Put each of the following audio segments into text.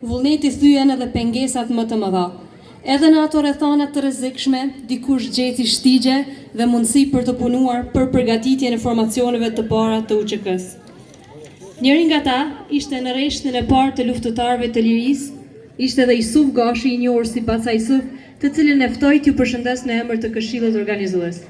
Vullneti thyen edhe pengesat më të mëdha. Edhe në ato rrethana të rrezikshme, dikush gjeti shtigje dhe mundësi për të punuar për përgatitjen e formacioneve të para të UÇK-s. Njëri nga ta ishte në rreshtin e parë të luftëtarëve të lirisë, ishte dhe Jusuf Gashi, i njohur si Baca Jusuf, të cilin e ftoj t'ju përshëndes në emër të këshillit organizues.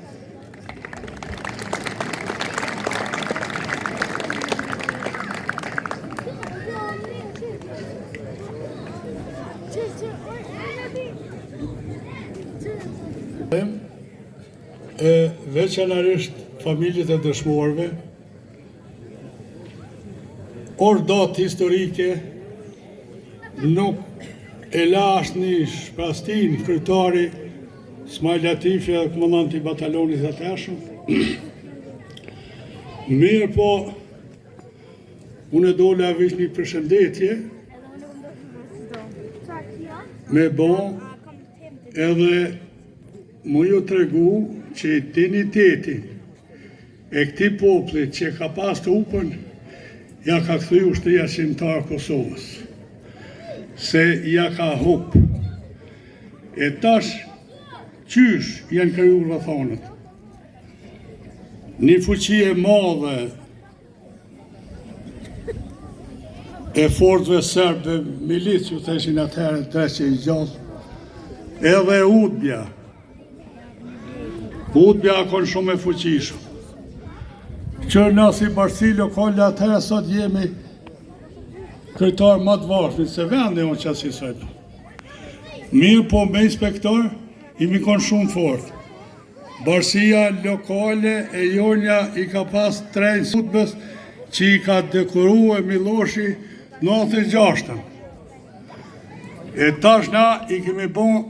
Veçanërisht familjet e dëshmorëve, ordat historike nuk e la asnjë shprastin kryetari Smajl Latifi dhe komandanti i batalionit të atëshëm. Mirë po, unë dola veç një përshëndetje me bon edhe mu ju tregu që dignitetin e këti popli që ka pas të upën, ja ka këthy ushtria shqiptare Kosovës, se ja ka hup. E tash, qysh janë kriju rrethonët? Një fuqi e madhe e fortëve serbë, milicë, ju theshin atëherë, treqe i gjallë, edhe Udbja. Udbja akon shumë e fuqishëm. Që në si bashkësi lokale atëherë sot jemi kryetar më të vashmi, se vendi unë që asisojnë. Mirë po me inspektor, imi konë shumë fort. Bashkësia lokale e jonja i ka pas 3 sutbës që i ka dekuru e Miloshi 96-ën. E tash na i kemi bon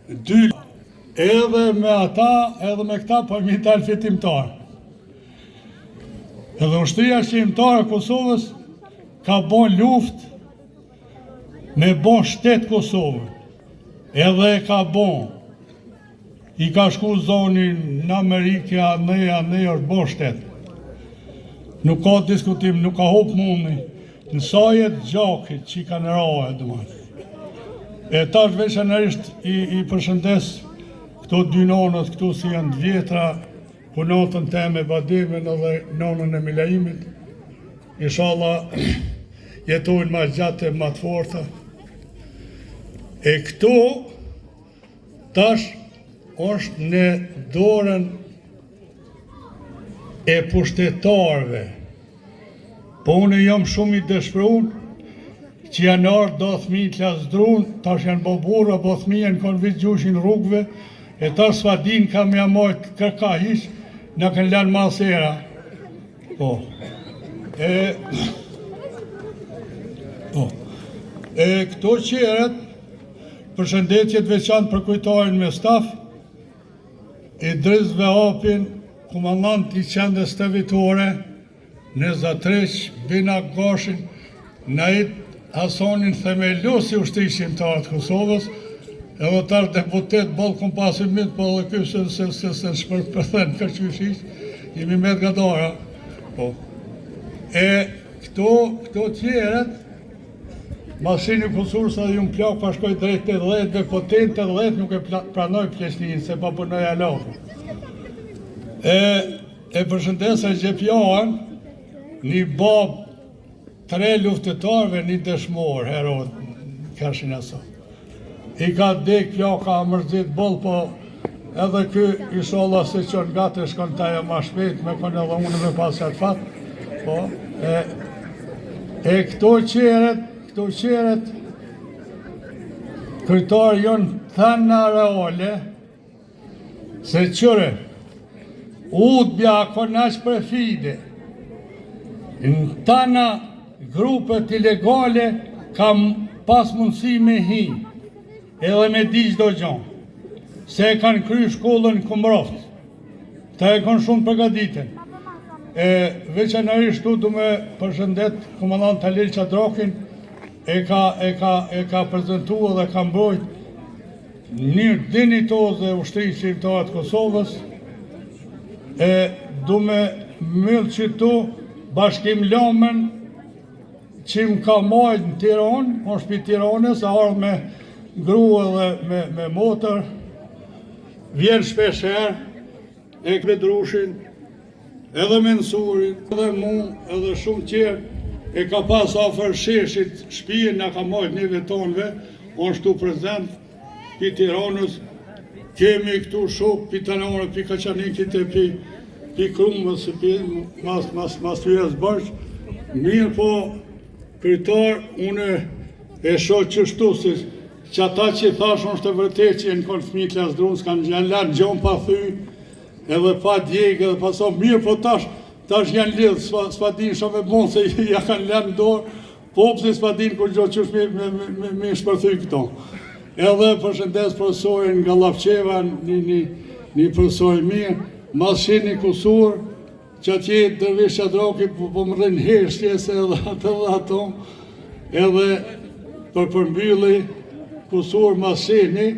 2 edhe me ata, edhe me këta për mi talë fitimtar. Edhe ushtria shqiptare Kosovës ka bon luft me bon shtetë Kosovë. Edhe e ka bon. I ka shku zonin në Amerikë, ne është bon shtetë. Nuk ka diskutim, nuk ka hop mundi. Në sajet gjakit që i ka në rahe, dëmanë. E tash veçanërisht i përshëndes këto 2 nonët, këtu si janë 2 vjetra, punotën teme Badimin edhe nonën e Milaimit. Inshallah jetojnë ma gjatë e ma të forta. E këtu tash është në dorën e pushtetarve. Po unë jam shumë i dëshpërun që janë ardhë do thmi të lasdrun, tash janë bo burra, bo thmi janë konë vitë gjushin rrugve, e tash s'fa din kam ja mojtë kërka hish, në kënë lanë masera. Po. Këto qeret, përshëndetjet veçantë për kujtarin me staf, Idris Vehapin, komandant i qendrës të vitore, Nezatreq, Bina Gashin, Najit Hasonin Themelosi ushtri shqiptare të Kosovës, edhe tash deputet ballë kompasimit, po dhe kësë se shpërthen kërqyshish, jemi me të gadara. Po. E këto qeret, masini Kosursa dhe ju më plak pashkoj drejt 80 dhe po 80 nuk e pranoj plesnin, se pa punoj alafë. E përshëndesa Gjepjaën, një bab 3 luftëtarve, një dëshmor, herot, kërshin aso. I ka dek plaka mërzit bëllë, po edhe kë inshallah se qënë gati shkon taja ma shpejt, me kënë edhe unë me pasat fat. Po, këto qeret, kryetari jonë thënë në reale, se qëre, Udbja konaq për fide, në tana grupet ilegale kam pas mundësi me hi, edhe me di çdo gjanë, se e kanë kry shkollën Kumroft, ta e kanë shumë përgatitën. Veçanërisht tu du me përshëndet komandant Halil Qadrakin, e ka prezentu dhe ka mbrojt një dinitoze ushtri shqiptare të Kosovës. Du me mëllë që tu bashkim Lomën që më ka majtë në Tiranë, është për Tiranës, ardhë me grua dhe me motor, vjen shpesher, e këtë drushin, edhe mensurin, edhe mu, edhe shumë tjerë, e ka pas afer sheshit shpijen, nga ka majtë një vetonve, është tu prezent, për Tiranës, kemi këtu shok, për Tiranës, për Kaçanikit e për Krumës, për mas të jesë bërsh, mirë po, kryetar, une e shoh që shtu, se që ata që i thashë është të vërtet që në konë fëmijë klasë drunë, s'kanë janë lanë gjonë pa thy, edhe pa djegë, edhe pa so, mirë po tash janë lidhë, s'pa dinë shumë e bonë, se ja kanë lanë dorë, po pëse s'pa dinë kur gjotë që është me shpërthy këto. Edhe përshëndes profesorin nga Llafqeva, një profesor mirë, mas sheni kusur, që atje Dervish Shadraki po më rrinë heshtje se edhe atë dhe ato, edhe për përmbylli kusur masini,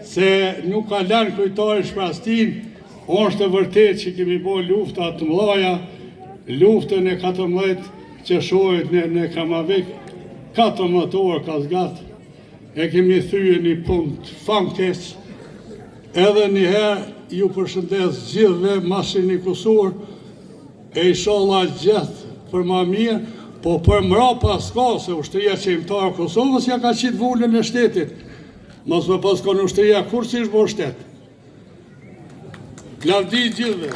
se nuk ka lanë kryetari Shprastin, është e vërtet që kemi bo lufta të mëdha, luftën e 14 qershorit në Kamavik, 14 orë ka zgatë, e kemi thyje një punë të famkeq, edhe njëherë ju përshëndes gjithve masini kusur, e inshallah gjithë për ma mirë, po për mrapa s'ka, se ushtria qimtarë Kosovës ja ka qitë vullën e shtetit. Mos me pas ka në ushtria kur si shbo shtet. Lavdi gjithve.